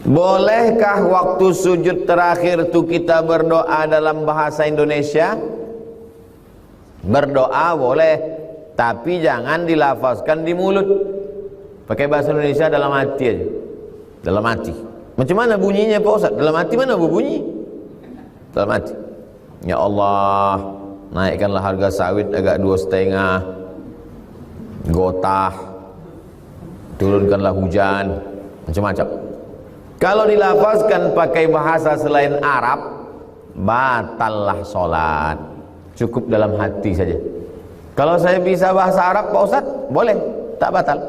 Bolehkah waktu sujud terakhir itu kita berdoa dalam bahasa Indonesia? Berdoa boleh, tapi jangan dilafazkan di mulut. Pakai bahasa Indonesia dalam hati aja. Dalam hati. Macam mana bunyinya Pak Ustaz? Dalam hati mana berbunyi? Dalam hati. Ya Allah, naikkanlah harga sawit agak 2,5 gotah, turunkanlah hujan, macam-macam. Kalau dilafazkan pakai bahasa selain Arab, batallah sholat. Cukup dalam hati saja. Kalau saya bisa bahasa Arab Pak Ustaz, boleh, tak batal.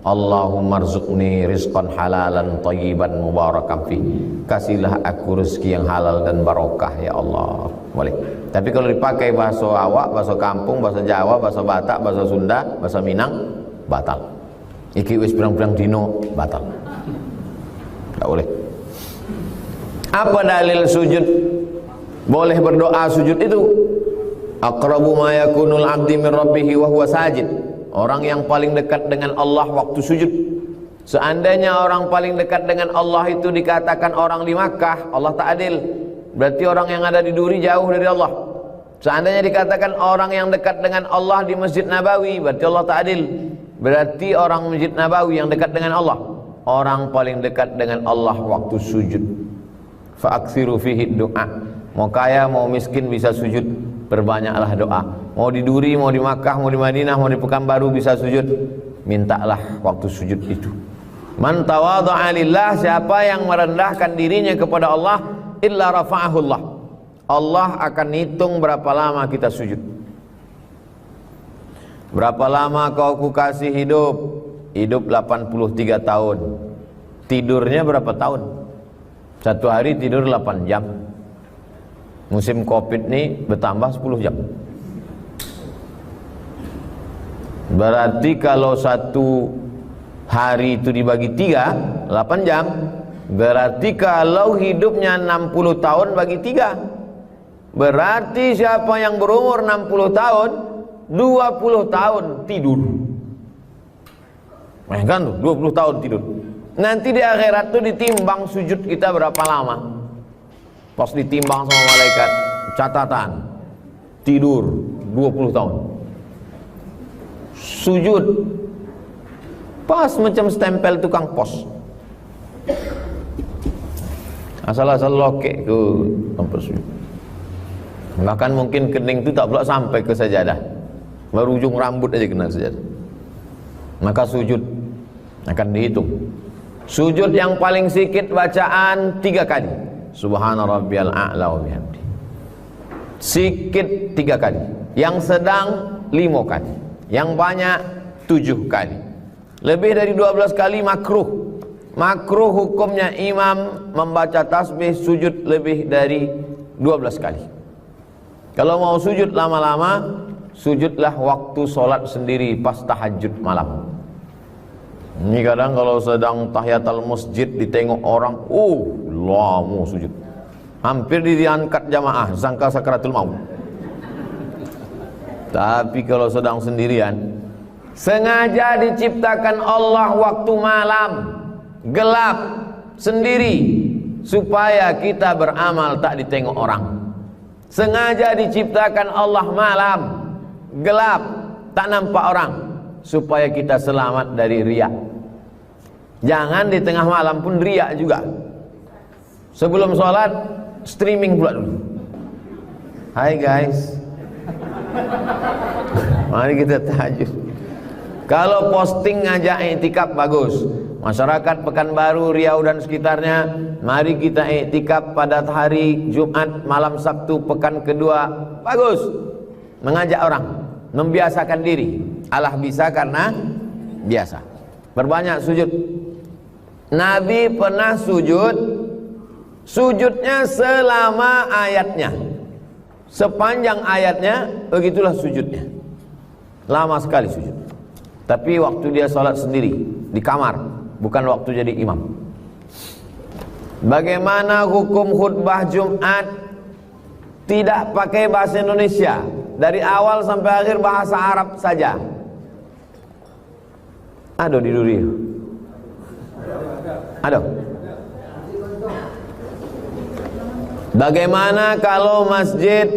Allahumma rzuqni rizqan halalan thayyiban mubarakan fi. Kasihlah aku rezeki yang halal dan barokah ya Allah. Boleh. Tapi kalau dipakai bahasa awak, bahasa kampung, bahasa Jawa, bahasa Batak, bahasa Sunda, bahasa Minang, batal. Iki wis pirang-pirang dino, batal. Tak boleh. Apa dalil sujud? Boleh berdoa sujud itu. Aqrabu ma yakunul 'abdi min rabbih wa huwa sajid. Orang yang paling dekat dengan Allah waktu sujud. Seandainya orang paling dekat dengan Allah itu dikatakan orang di Makkah, Allah tak adil. Berarti orang yang ada di Duri jauh dari Allah. Seandainya dikatakan orang yang dekat dengan Allah di Masjid Nabawi, berarti Allah tak adil. Berarti orang Masjid Nabawi yang dekat dengan Allah. Orang paling dekat dengan Allah waktu sujud. Fa'aksiru fihi doa. Mau kaya mau miskin bisa sujud, perbanyaklah doa. Mau di Duri, mau di Makkah, mau di Madinah, mau di Pekanbaru bisa sujud, mintalah waktu sujud itu. Man tawadha'a lillah, siapa yang merendahkan dirinya kepada Allah, illa rafa'ahullah. Allah akan hitung berapa lama kita sujud. Berapa lama kau kasih hidup? Hidup 83 tahun. Tidurnya berapa tahun? Satu hari tidur 8 jam. Musim Covid ini bertambah 10 jam. Berarti kalau satu hari itu dibagi 3, 8 jam. Berarti kalau hidupnya 60 tahun bagi 3, berarti siapa yang berumur 60 tahun 20 tahun tidur. Kan tuh 20 tahun tidur. Nanti di akhirat tuh ditimbang sujud kita berapa lama. Pas ditimbang sama malaikat, catatan tidur 20 tahun. Sujud pas macam stempel tukang pos. Asal-asal lokek ke tempat sujud. Bahkan mungkin kening itu tak pula sampai ke sajadah. Baru ujung rambut aja kena sajadah. Maka sujud akan dihitung. Sujud yang paling sedikit bacaan 3 kali. Subhana rabbiyal a'la wa bihamdi. Sikit 3 kali. Yang sedang 5 kali. Yang banyak 7 kali. Lebih dari 12 kali makruh. Makruh hukumnya imam membaca tasbih sujud lebih dari 12 kali. Kalau mau sujud lama-lama, sujudlah waktu sholat sendiri pas tahajud malam. Ini kadang kalau sedang tahiyatul masjid ditengok orang, lama sujud. Hampir diangkat jamaah, sangka sakaratul maut. Tapi kalau sedang sendirian, sengaja diciptakan Allah waktu malam, gelap, sendiri, supaya kita beramal tak ditengok orang. Sengaja diciptakan Allah malam, gelap, tak nampak orang, supaya kita selamat dari riya. Jangan di tengah malam pun riya juga. Sebelum sholat streaming pula dulu. Hai guys, mari kita tahajud. Kalau posting ngajak iktikaf bagus. Masyarakat Pekanbaru, Riau dan sekitarnya, mari kita iktikaf pada hari Jumat, malam Sabtu pekan kedua, bagus. Mengajak orang, membiasakan diri. Allah bisa karena biasa. Berbanyak sujud. Nabi pernah sujud, sujudnya selama ayatnya, sepanjang ayatnya, begitulah sujudnya. Lama sekali sujud. Tapi waktu dia sholat sendiri di kamar, bukan waktu jadi imam. Bagaimana hukum khutbah Jumat tidak pakai bahasa Indonesia, dari awal sampai akhir bahasa Arab saja? Ada di Duri? Ada. Bagaimana kalau masjid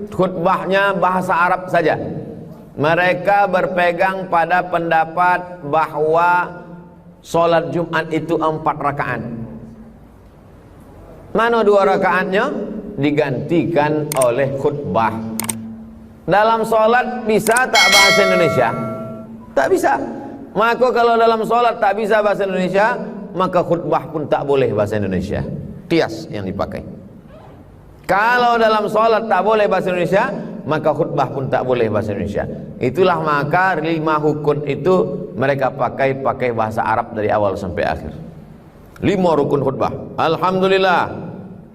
khutbahnya bahasa Arab saja? Mereka berpegang pada pendapat bahwa sholat Jumat itu 4 rakaat. Mana 2 rakaatnya? Digantikan oleh khutbah. Dalam sholat bisa tak bahasa Indonesia? Tak bisa. Maka kalau dalam sholat tak bisa bahasa Indonesia, maka khutbah pun tak boleh bahasa Indonesia. Qiyas yang dipakai. Kalau dalam sholat tak boleh bahasa Indonesia, maka khutbah pun tak boleh bahasa Indonesia. Itulah maka 5 rukun itu mereka pakai bahasa Arab dari awal sampai akhir. 5 rukun khutbah. Alhamdulillah.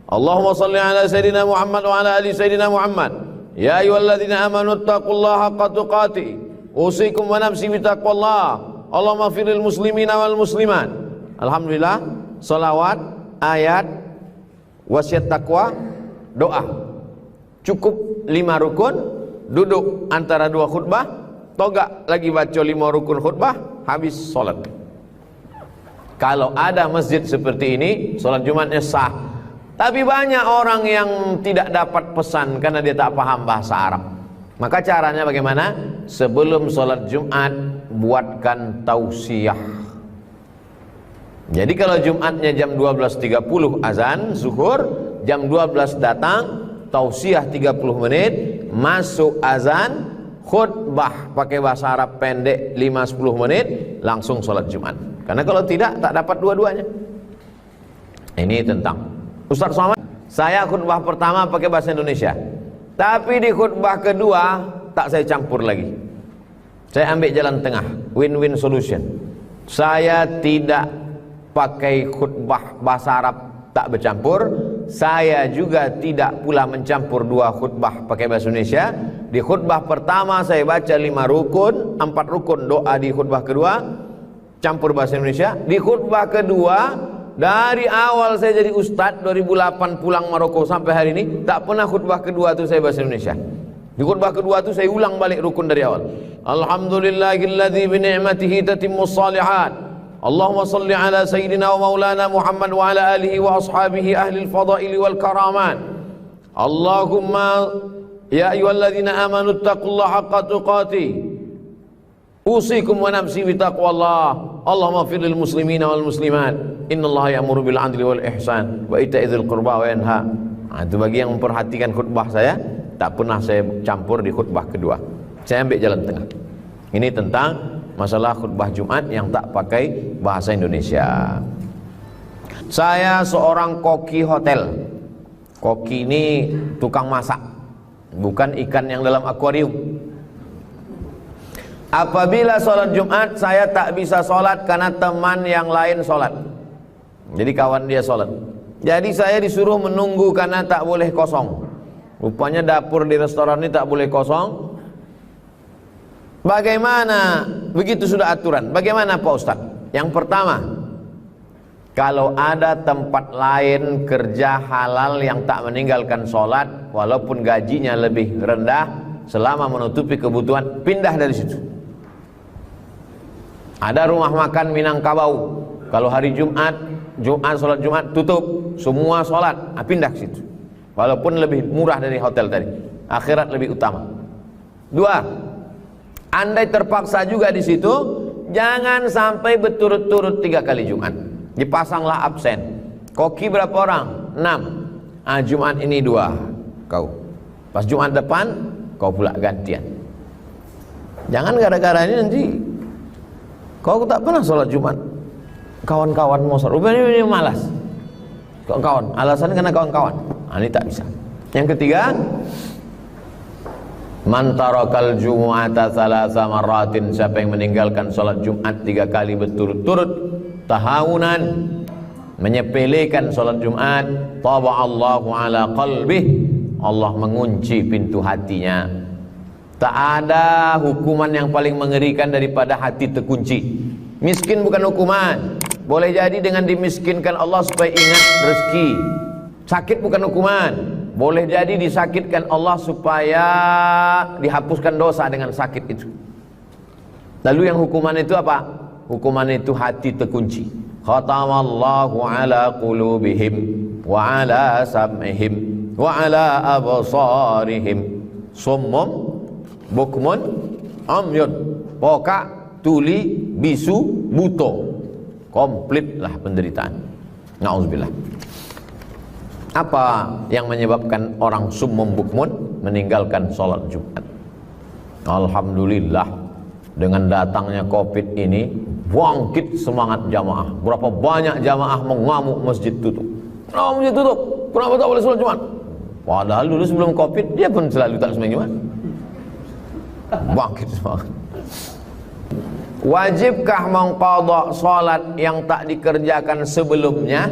Allahumma salli ala Sayyidina Muhammad wa ala ali Sayyidina Muhammad. Ya ayyuhalladzina amanu taqullaha haqqa tuqatih. Usikum wa nafsi bitaqwallah. Allahumma firil muslimina wal muslimat. Alhamdulillah. Salawat, ayat, wasiat taqwa, doa. Cukup 5 rukun. Duduk antara 2 khutbah, togak lagi baca 5 rukun khutbah, habis solat. Kalau ada masjid seperti ini, solat Jumatnya sah. Tapi banyak orang yang tidak dapat pesan karena dia tak paham bahasa Arab. Maka caranya bagaimana? Sebelum solat Jumat, buatkan tausiah. Jadi kalau Jumatnya jam 12.30 azan zuhur, jam 12 datang, tausiah 30 menit, masuk azan, khutbah pakai bahasa Arab pendek 5-10 menit, langsung sholat Jumat. Karena kalau tidak, tak dapat dua-duanya. Ini tentang Ustaz Somad, saya khutbah pertama pakai bahasa Indonesia, tapi di khutbah kedua tak saya campur lagi. Saya ambil jalan tengah, win-win solution. Saya tidak pakai khutbah bahasa Arab tak bercampur. Saya juga tidak pula mencampur 2 khutbah pakai bahasa Indonesia. Di khutbah pertama saya baca 5 rukun, 4 rukun doa di khutbah kedua, campur bahasa Indonesia. Di khutbah kedua, dari awal saya jadi ustadz 2008 pulang Maroko sampai hari ini, tak pernah khutbah kedua itu saya bahasa Indonesia. Di khutbah kedua itu saya ulang balik rukun dari awal. Alhamdulillahilladzi bi ni'matihi tatimmus shalihat. Allahumma salli ala Sayyidina wa maulana Muhammad wa ala alihi wa ashabihi ahli al-fadaili wal karamat. Allahumma ya ayyuhalladzina amanu taqullaha haqqa tuqatih. Usikum wa nafsi bitaqwallah. Allahumma fir lil muslimina wal muslimat. Innallaha ya'muru bil 'adli wal ihsan wa ita'i dzil qurba wa yanha. Itu bagi yang memperhatikan khutbah saya, tak pernah saya campur di khutbah kedua. Saya ambil jalan tengah. Ini tentang masalah khutbah Jumat yang tak pakai bahasa Indonesia. Saya seorang koki hotel. Koki ini tukang masak, bukan ikan yang dalam akuarium. Apabila sholat Jumat, saya tak bisa sholat karena teman yang lain sholat. Jadi kawan dia sholat. Jadi saya disuruh menunggu karena tak boleh kosong. Rupanya dapur di restoran ini tak boleh kosong. Bagaimana? Begitu sudah aturan. Bagaimana Pak Ustadz? Yang pertama, kalau ada tempat lain kerja halal yang tak meninggalkan sholat, walaupun gajinya lebih rendah, selama menutupi kebutuhan, pindah dari situ. Ada rumah makan Minangkabau, kalau hari Jumat sholat Jumat tutup, semua sholat, pindah ke situ. Walaupun lebih murah dari hotel tadi, akhirat lebih utama. 2, andai terpaksa juga di situ, jangan sampai berturut-turut 3 kali Jumat. Dipasanglah absen. Koki berapa orang? 6. Jumat ini 2 kau. Pas Jumat depan kau pula gantian. Jangan gara-gara ini nanti kau tak pernah sholat Jumat, kawan-kawan mau sholat, rupanya ini malas. Kawan-kawan, alasannya karena kawan-kawan. Ini tak bisa. Yang ketiga, man tarakal jumu'ata thalatha marratin, siapa yang meninggalkan sholat Jumat 3 kali berturut-turut, tahawunan, menyepelekan sholat Jumat, taba'allahu ala qalbih, Allah mengunci pintu hatinya. Tak ada hukuman yang paling mengerikan daripada hati terkunci. Miskin bukan hukuman. Boleh jadi dengan dimiskinkan Allah supaya ingat rezeki. Sakit bukan hukuman. Boleh jadi disakitkan Allah supaya dihapuskan dosa dengan sakit itu. Lalu yang hukuman itu apa? Hukuman itu hati terkunci. Khatamallahu ala qulubihim wa ala sam'ihim wa ala absarihim summum bukmun umyun. Pokak, tuli, bisu, buto. Komplitlah penderitaan. Na'udzubillah. Apa yang menyebabkan orang summum bukmun meninggalkan sholat Jumat? Alhamdulillah, dengan datangnya COVID ini bangkit semangat jamaah. Berapa banyak jamaah mengamuk masjid tutup. Kenapa masjid tutup? Kenapa tak boleh sholat Jumat? Padahal dulu sebelum COVID dia pun selalu tak sembahyang Jumat. Bangkit semangat. Wajibkah mengqadha salat yang tak dikerjakan sebelumnya?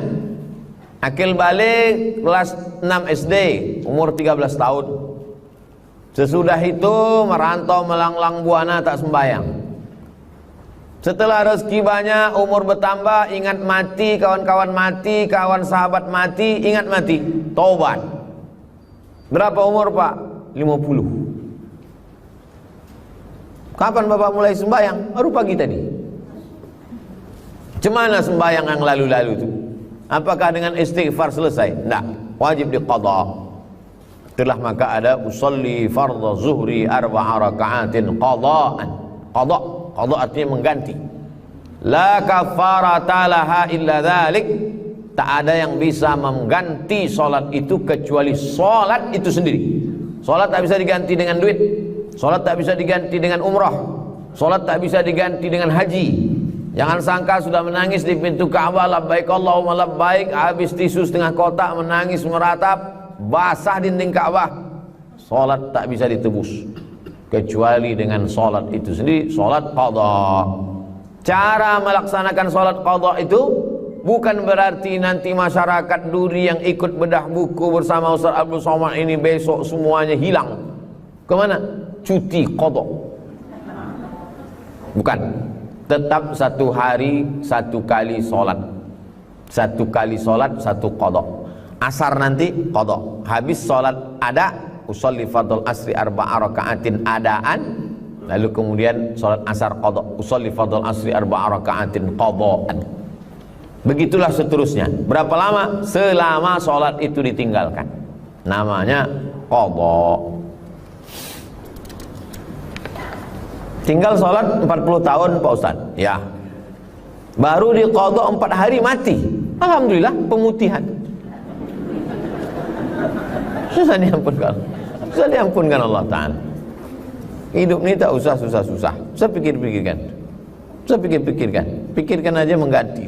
Akil balik kelas 6 SD, umur 13 tahun. Sesudah itu merantau melanglang buana tak sembahyang. Setelah rezeki banyak, umur bertambah, ingat mati, kawan-kawan mati, kawan sahabat mati, ingat mati, taubat. Berapa umur Pak? 50. Kapan Bapak mulai sembahyang? Baru pagi tadi. Cemana sembahyang yang lalu-lalu itu? Apakah dengan istighfar selesai? Tidak, wajib diqadha. Itulah maka ada usolli fardhu zuhri 4 raka'atin qadha'an. Qadha, qadha artinya mengganti. La kafarata laha illa dzalik. Tak ada yang bisa mengganti salat itu kecuali salat itu sendiri. Salat tak bisa diganti dengan duit. Salat tak bisa diganti dengan umrah. Salat tak bisa diganti dengan haji. Jangan sangka sudah menangis di pintu Ka'bah, labbaik Allahumma labbaik, habis tisu setengah kotak, menangis meratap, basah dinding Ka'bah. Salat tak bisa ditebus kecuali dengan salat itu sendiri, salat qadha. Cara melaksanakan salat qadha itu bukan berarti nanti masyarakat Duri yang ikut bedah buku bersama Ustaz Abdul Somad ini besok semuanya hilang. Kemana? Cuti qadha. Bukan. Tetap 1 hari 1 kali sholat. 1 kali sholat 1 qadha. Asar nanti qadha. Habis sholat ada, usolli fardhul asri 4 raka'atin adaan. Lalu kemudian sholat asar qadha. Usolli fardhul asri 4 raka'atin qadhaan. Begitulah seterusnya. Berapa lama? Selama sholat itu ditinggalkan. Namanya qadha. Tinggal sholat 40 tahun Pak Ustaz. Ya. Baru diqadha 4 hari mati. Alhamdulillah pemutihan. Susah diampunkan. Susah diampunkan Allah Ta'ala. Hidup ini tak usah susah-susah. Usah pikir-pikirkan. Usah pikir-pikirkan. Pikirkan aja mengganti.